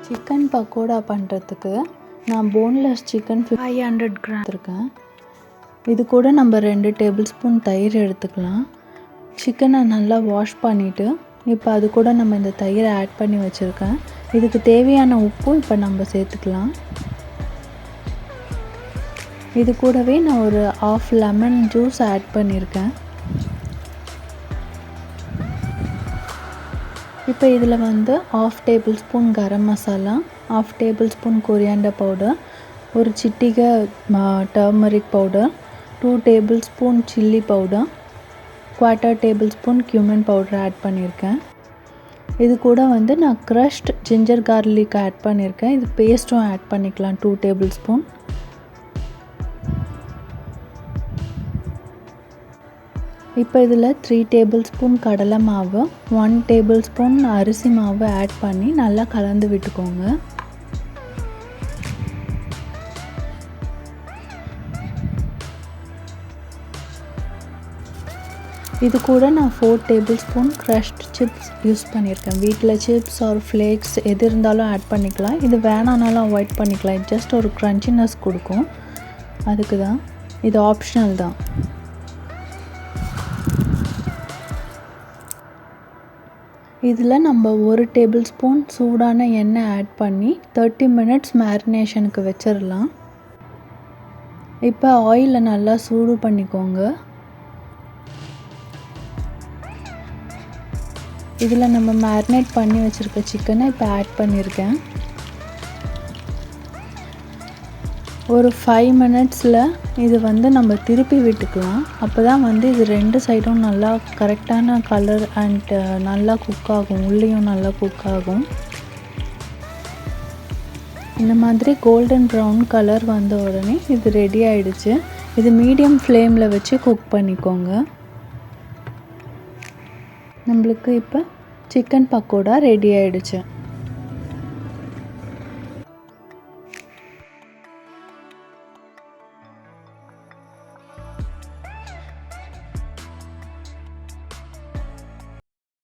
Chicken pakoda பண்ணுறதுக்கு நான் boneless chicken 500 gram எடுத்துருக்கேன். இது கூட நம்ம 2 டேபிள் ஸ்பூன் தயிர் எடுத்துக்கலாம். சிக்கனை நல்லா வாஷ் பண்ணிவிட்டு இப்போ அது கூட நம்ம இந்த தயிரை ஆட் பண்ணி வச்சுருக்கேன். இதுக்கு தேவையான உப்பு இப்போ நம்ம சேர்த்துக்கலாம். இது கூடவே நான் ஒரு ஆஃப் லெமன் ஜூஸ் ஆட் பண்ணியிருக்கேன். இப்போ இதில் வந்து half tablespoon garam masala, half tablespoon coriander powder, ஒரு சிட்டிகை turmeric powder, 2 tablespoon chilli powder, 1/4 tablespoon cumin powder add பண்ணியிருக்கேன். இது கூட வந்து நான் க்ரஷ்ட் ஜிஞ்சர் கார்லிக் ஆட் பண்ணியிருக்கேன். இது பேஸ்ட்டும் ஆட் பண்ணிக்கலாம் 2 டேபிள் ஸ்பூன். இப்போ இதில் 3 டேபிள் ஸ்பூன் கடலை மாவு, 1 டேபிள் ஸ்பூன் அரிசி மாவு ஆட் பண்ணி நல்லா கலந்து விட்டுக்கோங்க. இது கூட நான் 4 table spoon crushed chips use பண்ணியிருக்கேன். வீட்டில் சிப்ஸ் ஆர் ஃப்ளேக்ஸ் எது இருந்தாலும் ஆட் பண்ணிக்கலாம். இது வேணானாலும் அவாய்ட் பண்ணிக்கலாம். ஜஸ்ட் ஒரு க்ரன்ச்சினஸ் கொடுக்கும், அதுக்கு தான். இது ஆப்ஷனல் தான். இதில் நம்ம 1 டேபிள் ஸ்பூன் சூடான எண்ணெய் ஆட் பண்ணி 30 மினிட்ஸ் மேரினேஷனுக்கு வச்சிடலாம். இப்போ ஆயிலை நல்லா சூடு பண்ணிக்கோங்க. இதில் நம்ம மேரினேட் பண்ணி வச்சுருக்க சிக்கனை இப்போ ஆட் பண்ணியிருக்கேன். ஒரு 5 மினிட்ஸில் இது வந்து நம்ம திருப்பி விட்டுக்கலாம். அப்போ தான் வந்து இது 2 சைடும் நல்லா கரெக்டான கலர் அண்ட் நல்லா குக் ஆகும், உள்ளேயும் நல்லா குக் ஆகும். இந்த மாதிரி கோல்டன் ப்ரௌன் கலர் வந்த உடனே இது ரெடி ஆகிடுச்சு. இது மீடியம் ஃப்ளேமில் வச்சு குக் பண்ணிக்கோங்க. நம்மளுக்கு இப்போ சிக்கன் பக்கோடா ரெடி ஆகிடுச்சு.